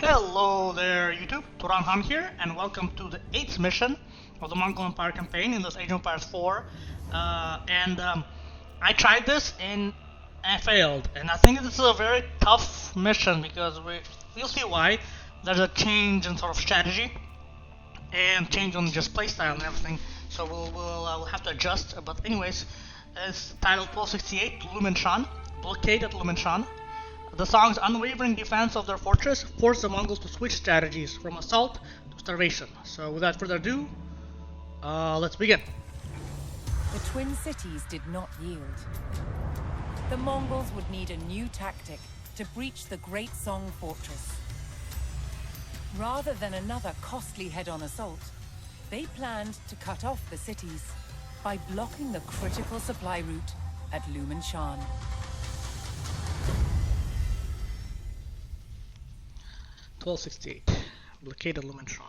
Hello there YouTube, Turan Han here, and welcome to the 8th mission of the Mongol Empire campaign in this Age of Empires 4. I tried this and I failed, and I think this is a very tough mission because we'll see why. There's a change in sort of strategy and change on just playstyle and everything, so we'll have to adjust. But anyways, it's titled 1268 Lumen Shan, Blockade at Lumen Shan. The song's unwavering defense of their fortress forced the Mongols to switch strategies from assault to starvation. So without further ado, let's begin. The Twin Cities did not yield. The Mongols would need a new tactic to breach the Great Song Fortress. Rather than another costly head-on assault, they planned to cut off the cities by blocking the critical supply route at Lumen Shan. (1268) Blockade of Lumen Shan.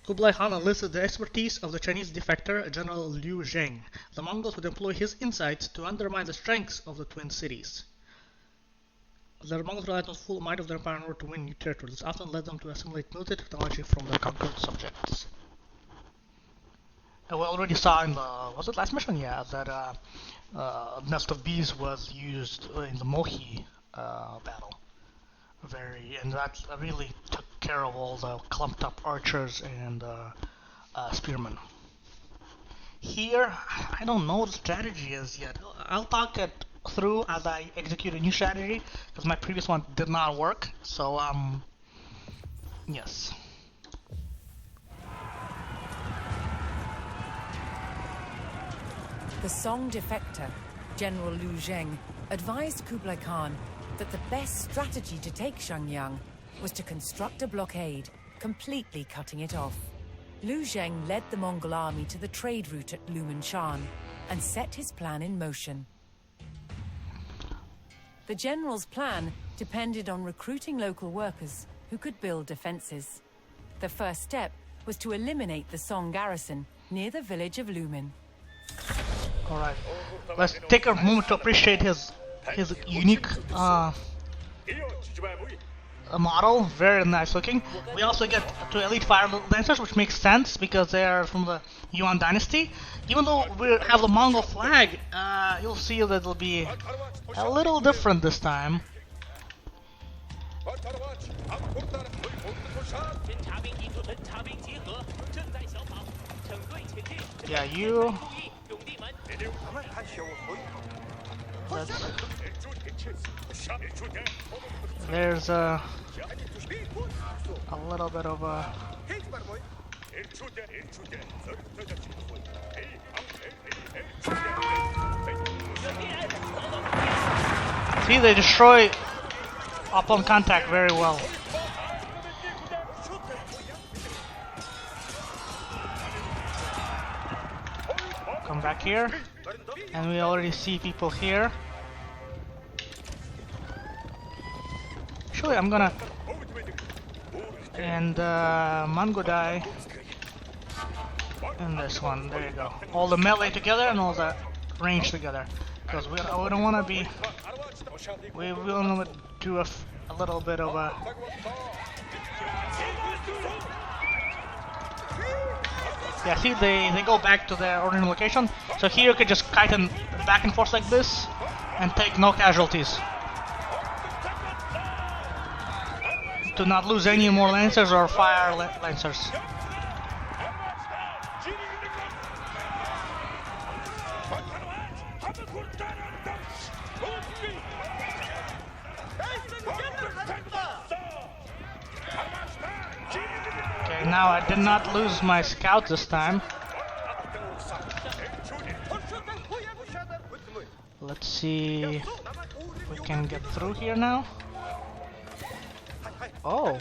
Kublai Khan enlisted the expertise of the Chinese defector General Liu Zheng. The Mongols would employ his insights to undermine the strengths of the Twin Cities. The Mongols relied on the full might of their empire in order to win new territory. This often led them to assimilate military technology from their conquered subjects. We already saw in the, was it last mission? Yeah, that Nest of Bees was used in the Mohi battle. And that really took care of all the clumped up archers and spearmen. Here, I don't know what the strategy is yet. I'll talk it through as I execute a new strategy, because my previous one did not work. So, yes. The Song defector, General Liu Zheng, advised Kublai Khan that the best strategy to take Shenyang was to construct a blockade, completely cutting it off. Liu Zheng led the Mongol army to the trade route at Lumen Shan and set his plan in motion. The general's plan depended on recruiting local workers who could build defenses. The first step was to eliminate the Song garrison near the village of Lumen. Alright, let's take a moment to appreciate his unique model. Very nice looking. We also get to elite fire lancers, which makes sense because they are from the Yuan dynasty. Even though we have the Mongol flag, you'll see that it'll be a little different this time. Yeah, you. There's a little bit of a. See, they destroy upon contact very well. Come back here, and we already see people here. Actually, I'm gonna and Mangodai and this one. There you go. All the melee together and all the range together, because we don't want to be. We want to do a little bit of a. Yeah, see, they go back to their original location. So here you could just kite them back and forth like this and take no casualties. To not lose any more lancers or fire lancers. Okay, now I did not lose my scout this time. Let's see if we can get through here now. Oh.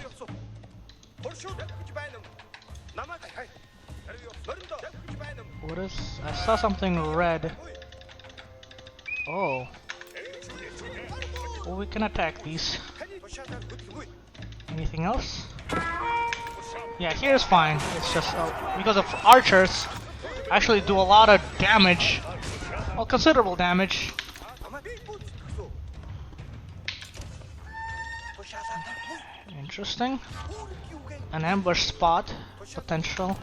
What is? I saw something red. Oh. Well, we can attack these. Anything else? Yeah, here's fine. It's just because of archers actually do a lot of damage. Well, considerable damage. Interesting. An ambush spot. Potential.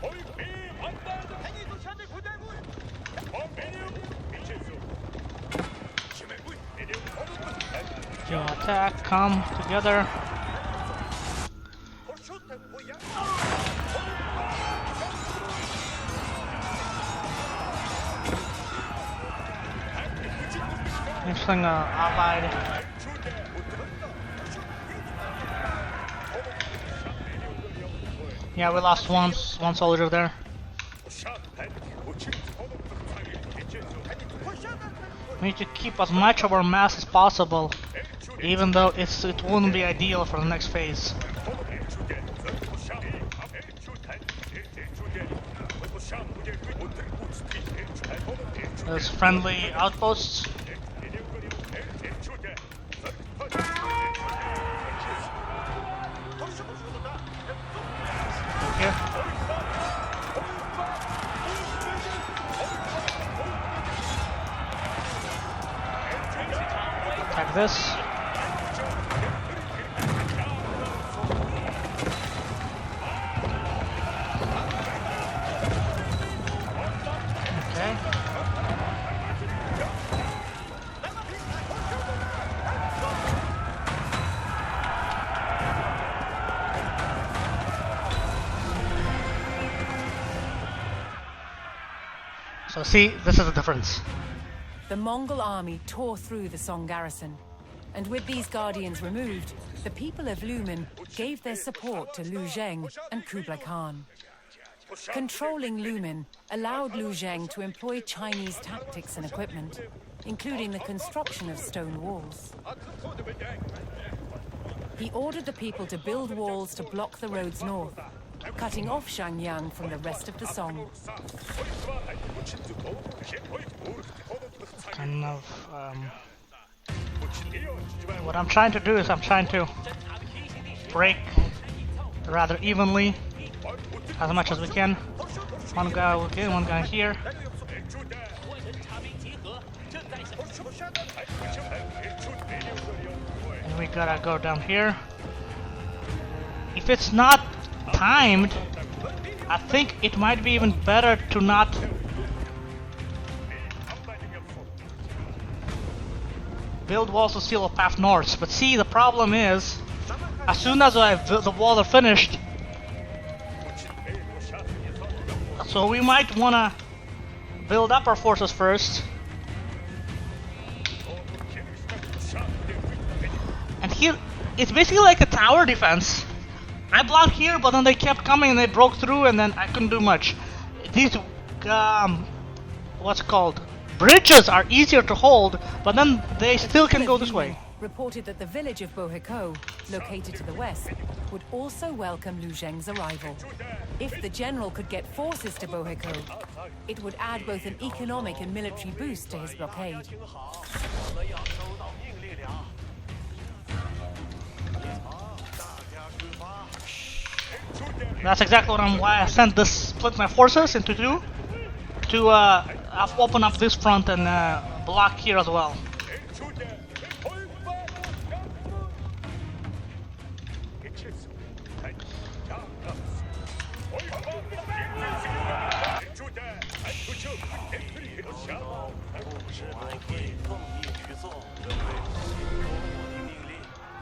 You attack, come together. Interesting allied. Yeah, we lost one soldier there. We need to keep as much of our mass as possible, even though it wouldn't be ideal for the next phase. There's friendly outposts. Here. Attack this. Okay. So see, this is the difference. The Mongol army tore through the Song garrison, and with these guardians removed, the people of Lumen gave their support to Lu Zheng and Kublai Khan. Controlling Lumen allowed Lu Zheng to employ Chinese tactics and equipment, including the construction of stone walls. He ordered the people to build walls to block the roads north, cutting off Xiangyang from the rest of the Song. Kind of, what I'm trying to do is I'm trying to break rather evenly as much as we can. One guy will get, one guy here. And we gotta go down here. If it's not timed, I think it might be even better to not build walls to seal a path north. But see, the problem is, as soon as the walls are finished, so we might wanna build up our forces first. And here, it's basically like a tower defense. I blocked here, but then they kept coming and they broke through, and then I couldn't do much. These, what's it called? Bridges are easier to hold, but then they still can go this way. Reported that the village of Bohekou, located to the west, would also welcome Lu Zheng's arrival. If the general could get forces to Bohekou, it would add both an economic and military boost to his blockade. That's exactly why I sent this, split my forces into two, to open up this front and block here as well.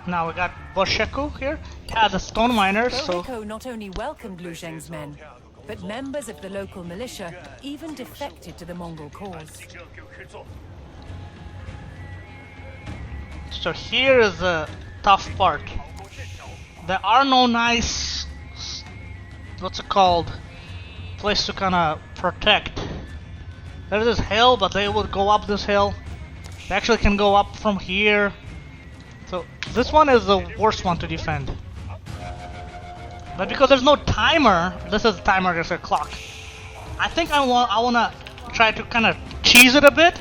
Now we got Bosheku here. He has a stone miners, so Bohekou not only welcomed Lu Zheng's men, but members of the local militia even defected to the Mongol cause. So here is the tough part. There are no nice, what's it called, place to kind of protect. There's this hill, but they would go up this hill. They actually can go up from here. So this one is the worst one to defend. But because there's no timer, this is the timer, there's a clock. I think I wanna try to kind of cheese it a bit,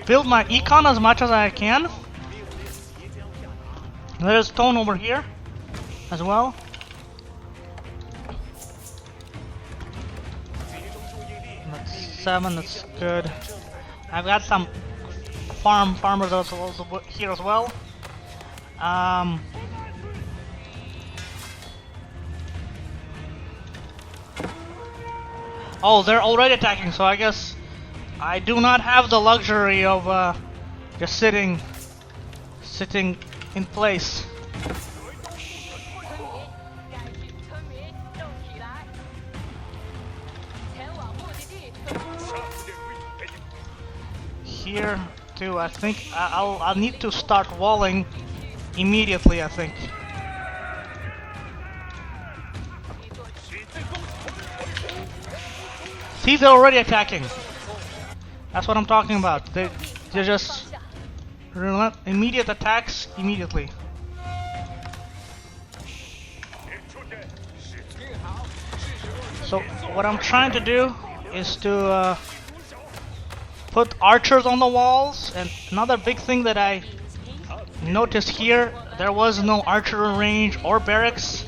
build my econ as much as I can. There's stone over here as well. That's 7, that's good. I've got some farmers also here as well. Oh, they're already attacking, so I guess I do not have the luxury of just sitting in place. Here too, I think I'll need to start walling immediately, I think. See, they're already attacking. That's what I'm talking about. They're just immediate attacks immediately. So what I'm trying to do is to put archers on the walls. And another big thing that I noticed here, there was no archer range or barracks,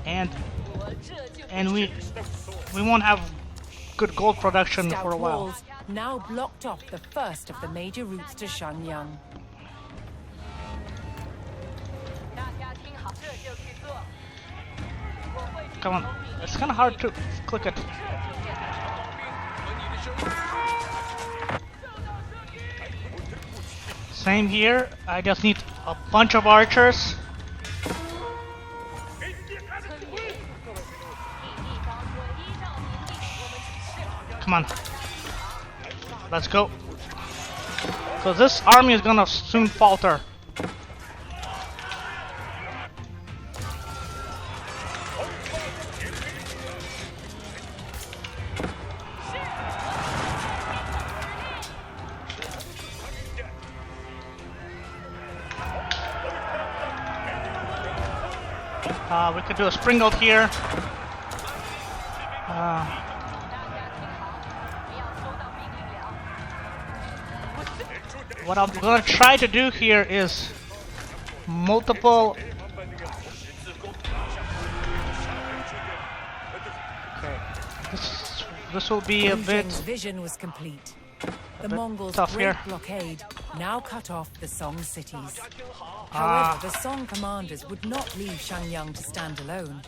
and we won't have good gold production for a while. Walls now blocked off the first of the major routes to Shanyang. Come on, it's kind of hard to click it. Same here, I just need a bunch of archers. Come on, let's go. So this army is gonna soon falter. We could do a springald here. What I'm gonna try to do here is multiple. Okay, this will be a bit. Vision was complete. The Mongols' tough great here. blockade now cut off the Song cities. However, the Song commanders would not leave Shanyang to stand alone,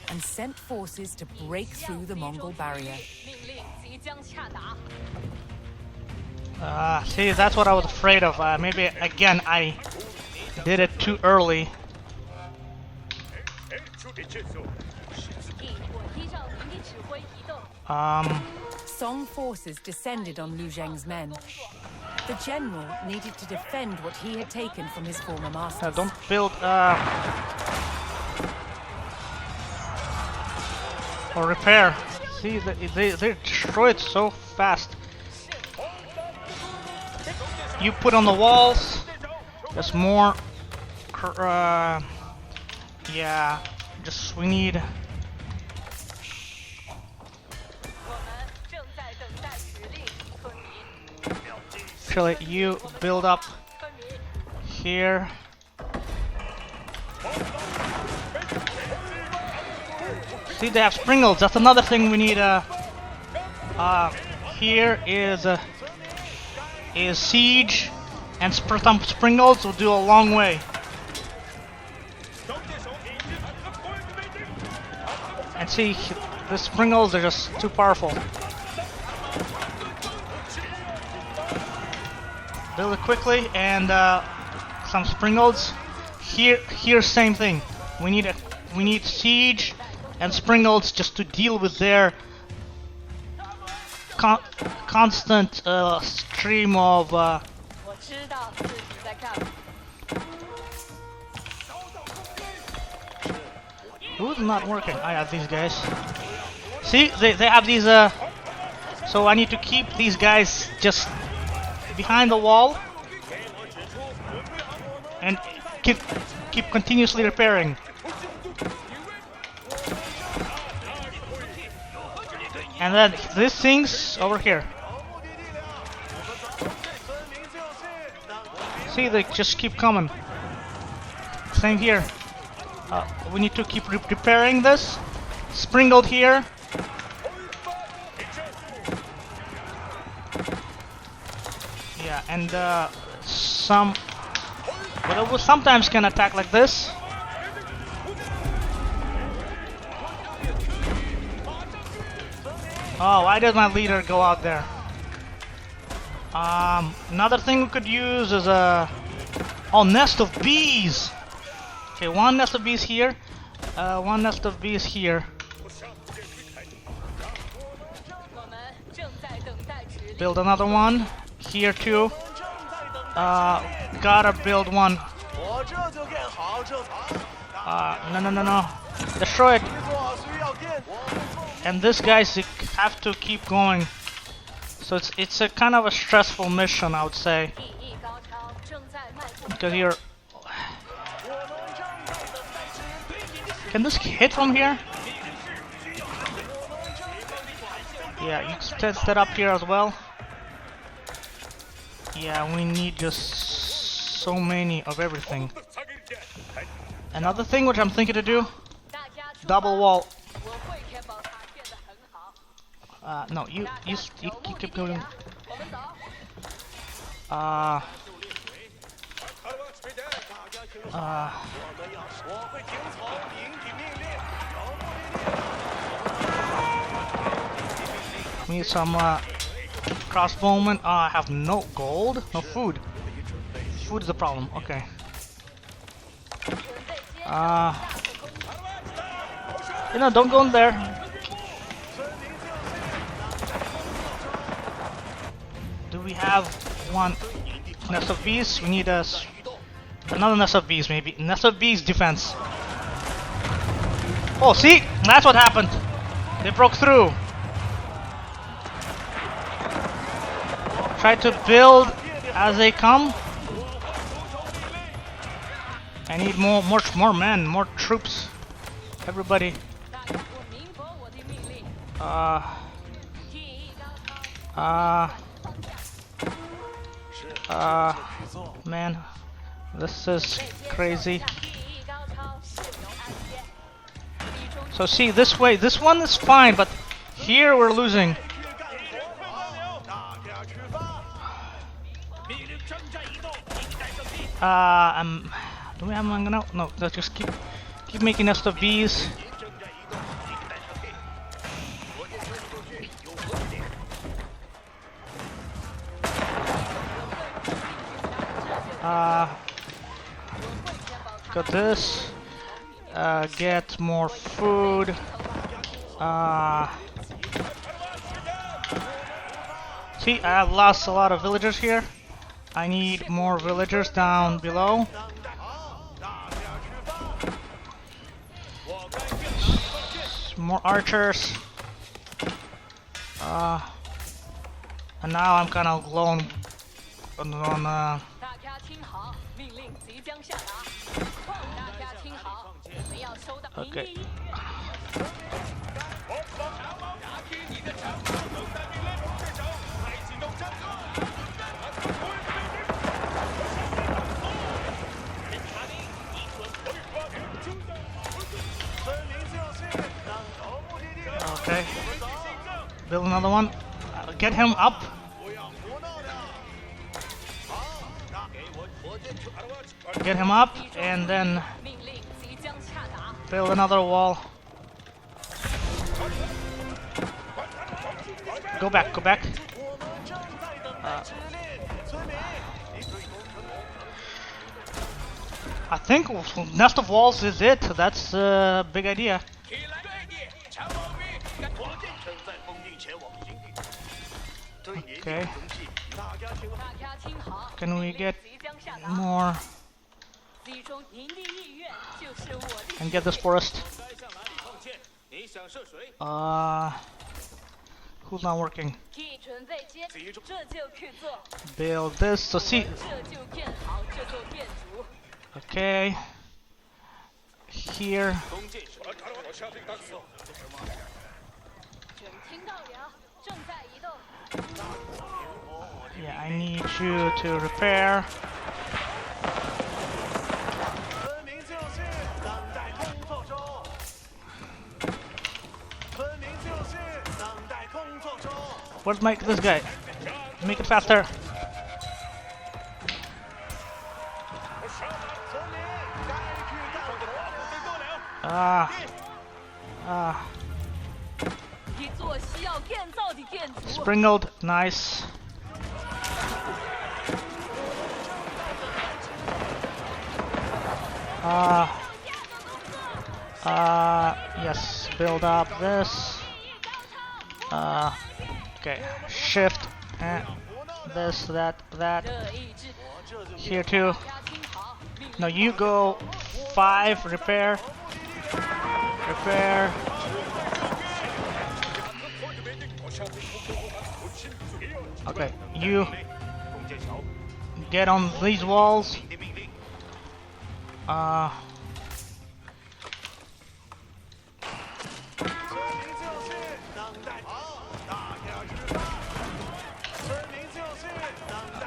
and sent forces to break through the Mongol barrier. See, that's what I was afraid of. Maybe again I did it too early. Song forces descended on Lu Zheng's men. The general needed to defend what he had taken from his former masters. Don't build or repair. See, they destroy it so fast. You put on the walls. There's more. Yeah, just we need. Actually, you build up here. See, they have springalds. That's another thing we need. Here is siege, and some springalds will do a long way. And see, the springalds are just too powerful. Build it quickly, and some springalds. Here, same thing. We need siege and springalds just to deal with their constant stream of. Who's not working? I have these guys. See, they have these. So I need to keep these guys just behind the wall and keep continuously repairing. And then these things over here. See, they just keep coming. Same here. We need to keep repairing this. Springled here. Yeah, and but it will sometimes can attack like this. Oh, why did my leader go out there? Another thing we could use is a nest of bees. Okay, one nest of bees here, one nest of bees here. Build another one here too. Gotta build one. No. Destroy it. And these guys have to keep going. So it's a kind of a stressful mission, I would say. Because you're... Can this hit from here? Yeah, you set that up here as well. Yeah, we need just so many of everything. Another thing which I'm thinking to do, double wall. No, you keep going. We need some crossbowmen. I have no gold, no food. Food is the problem. Okay. You know, don't go in there. Do we have one nest of bees? We need another nest of bees, maybe. Nest of bees defense. Oh, see? That's what happened. They broke through. Try to build as they come. I need more men, more troops. Everybody. Man, this is crazy. So see, this way, this one is fine, but here we're losing. Do we have manga? No, let's just keep making nest of bees. Got this. Get more food. See, I have lost a lot of villagers here. I need more villagers down below. More archers. And now I'm kind of alone on okay. Okay. Build another one. Get him up. Get him up and then build another wall. Go back, go back. I think nest of walls is it. That's a big idea. Okay. Can we get more? And get this forest. Who's not working? Build this. So see. Okay. Here. Yeah, I need you to repair. Where's this guy? Make it faster. Sprinkled, nice. Yes, build up this. Okay, shift, this, that. Here too. No, you go 5, repair. Okay, you get on these walls.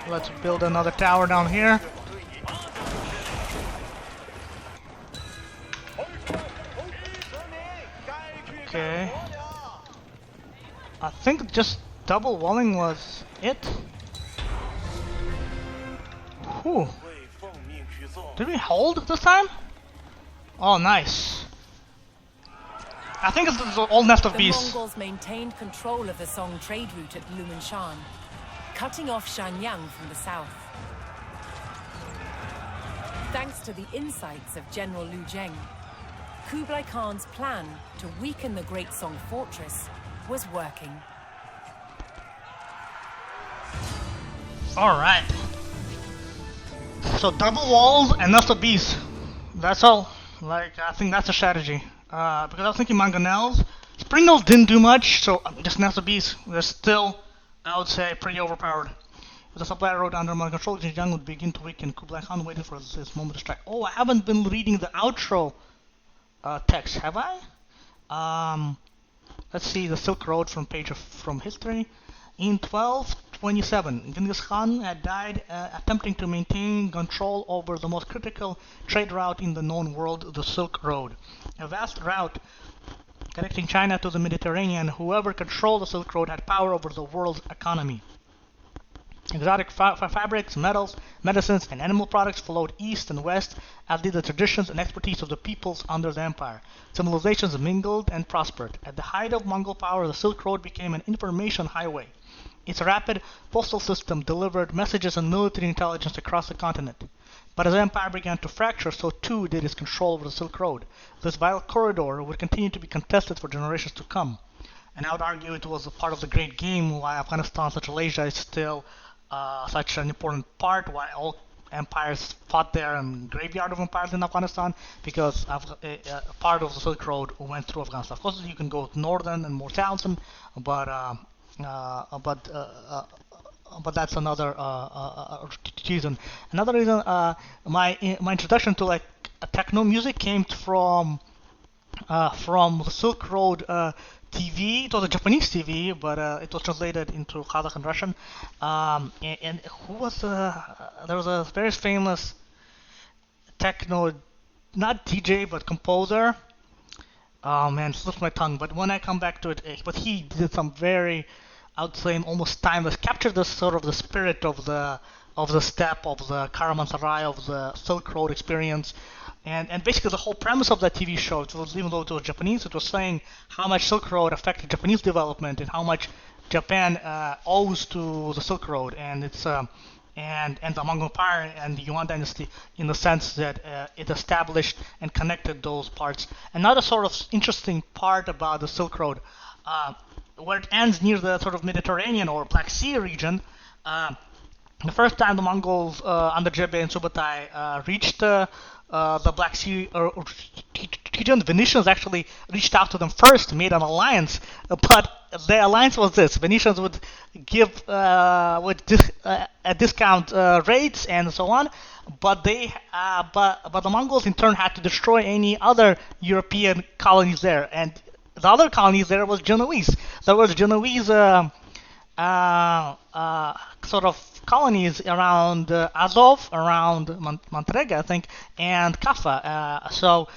Let's build another tower down here. Okay. I think just double walling was it. Whew. Did we hold this time? Oh, nice. I think it's the old nest of beasts. The Mongols maintained control of the Song trade route at Lumen Shan, cutting off Shanyang from the south. Thanks to the insights of General Lu Zheng, Kublai Khan's plan to weaken the Great Song fortress was working. Alright. So double walls and nest of beasts. That's all. Like, I think that's a strategy. Because I was thinking mangonels. Springnels didn't do much, so just nest of beasts. They're still, I would say, pretty overpowered. If the supply road under my control, Xinjiang would begin to weaken. Kublai Khan waited for this moment to strike. Oh, I haven't been reading the outro text, have I? Let's see the Silk Road from from history. In 1227, Genghis Khan had died attempting to maintain control over the most critical trade route in the known world, the Silk Road. A vast route connecting China to the Mediterranean. Whoever controlled the Silk Road had power over the world's economy. Exotic fabrics, metals, medicines, and animal products flowed east and west, as did the traditions and expertise of the peoples under the empire. Civilizations mingled and prospered. At the height of Mongol power, the Silk Road became an information highway. Its rapid postal system delivered messages and military intelligence across the continent. But as the empire began to fracture, so too did its control over the Silk Road. This vital corridor would continue to be contested for generations to come. And I would argue it was a part of the great game why Afghanistan, Central Asia is still such an important part, why all empires fought there, and graveyard of empires in Afghanistan, because part of the Silk Road went through Afghanistan. Of course, you can go northern and more southern, but that's another reason. Another reason, my introduction to like techno music came from the Silk Road TV. It was a Japanese TV, but it was translated into Kazakh and Russian. And who was there was a very famous techno, not DJ but composer. Oh man, slipped my tongue. But when I come back to it, but he did some very, I would say, almost timeless. Captured the sort of the spirit of the steppe, of the Caravanserai, of the Silk Road experience. And basically the whole premise of that TV show, it was, even though it was Japanese, it was saying how much Silk Road affected Japanese development and how much Japan owes to the Silk Road and its and the Mongol Empire and the Yuan dynasty, in the sense that it established and connected those parts. Another sort of interesting part about the Silk Road, where it ends near the sort of Mediterranean or Black Sea region. The first time the Mongols under Jebe and Subutai reached the Black Sea region, the Venetians actually reached out to them first, made an alliance, but the alliance was this: Venetians would give discount rates and so on, but but the Mongols in turn had to destroy any other European colonies there, and the other colonies there was Genoese. There was Genoese sort of colonies around Azov, around Montrega, I think, and Kaffa. So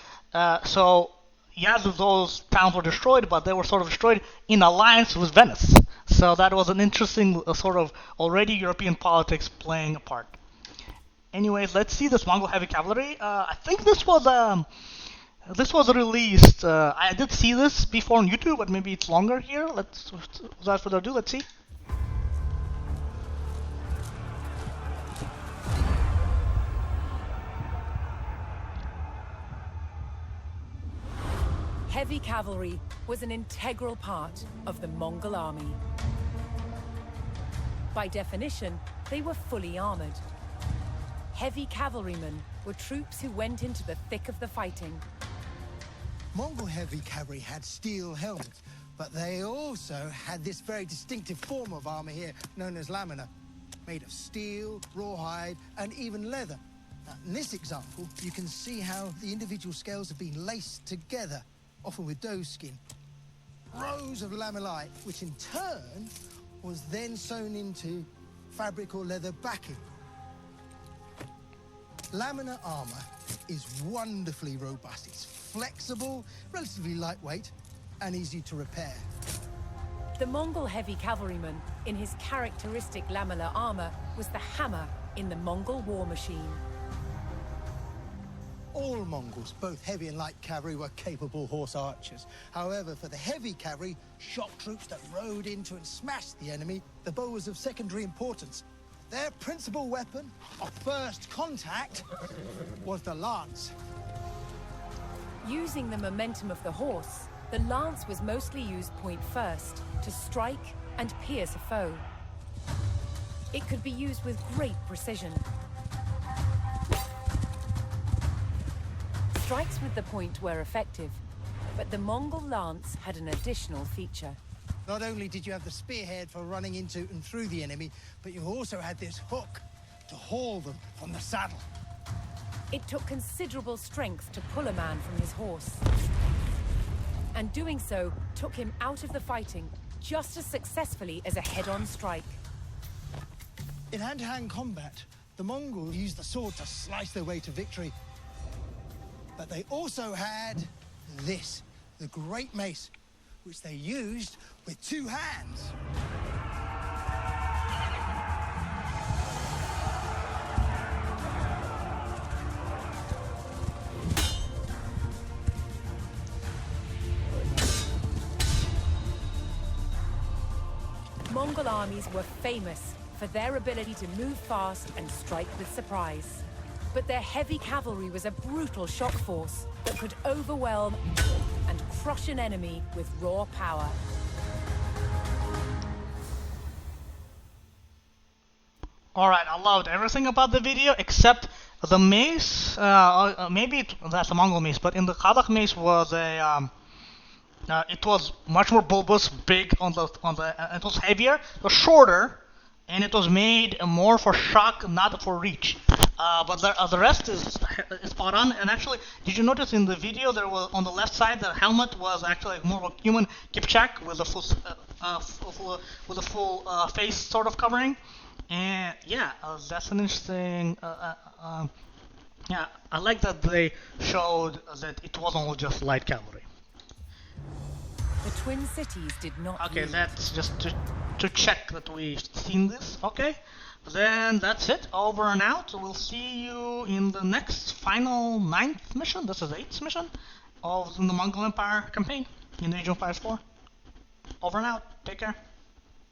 yeah, those towns were destroyed, but they were sort of destroyed in alliance with Venice. So that was an interesting sort of already European politics playing a part. Anyways, let's see this Mongol heavy cavalry. I think this was This was released. I did see this before on YouTube, but maybe it's longer here. Let's, without further ado, let's see. Heavy cavalry was an integral part of the Mongol army. By definition, they were fully armored. Heavy cavalrymen were troops who went into the thick of the fighting. Mongol heavy cavalry had steel helmets, but they also had this very distinctive form of armor here, known as lamina, made of steel, rawhide, and even leather. Now, in this example, you can see how the individual scales have been laced together, often with doe skin. Rows of lamellae, which in turn was then sewn into fabric or leather backing. Lamina armor is wonderfully robust. It's flexible, relatively lightweight, and easy to repair. The Mongol heavy cavalryman, in his characteristic lamellar armor, was the hammer in the Mongol war machine. All Mongols, both heavy and light cavalry, were capable horse archers. However, for the heavy cavalry, shock troops that rode into and smashed the enemy, the bow was of secondary importance. Their principal weapon of first contact was the lance. Using the momentum of the horse, the lance was mostly used point first to strike and pierce a foe. It could be used with great precision. Strikes with the point were effective, but the Mongol lance had an additional feature. Not only did you have the spearhead for running into and through the enemy, but you also had this hook to haul them from the saddle. It took considerable strength to pull a man from his horse. And doing so took him out of the fighting just as successfully as a head-on strike. In hand-to-hand combat, the Mongols used the sword to slice their way to victory. But they also had this, the great mace, which they used with two hands. Mongol armies were famous for their ability to move fast and strike with surprise. But their heavy cavalry was a brutal shock force that could overwhelm and crush an enemy with raw power. Alright, I loved everything about the video except the mace. Maybe that's a Mongol mace, but in the Kazakh mace was it was much more bulbous, big it was heavier, it was shorter, and it was made more for shock, not for reach. But the rest is spot on. And actually, did you notice in the video there was on the left side the helmet was actually more of a human kipchak with a full face sort of covering. And yeah, that's an interesting. Yeah, I like that they showed that it wasn't all just light cavalry. The Twin Cities did not. Okay, yield. that's just to check that we've seen this. Okay. Then that's it, over and out. We'll see you in the next final 9th mission. This is the 8th mission of the Mongol Empire campaign in Age of Empires 4. Over and out. Take care.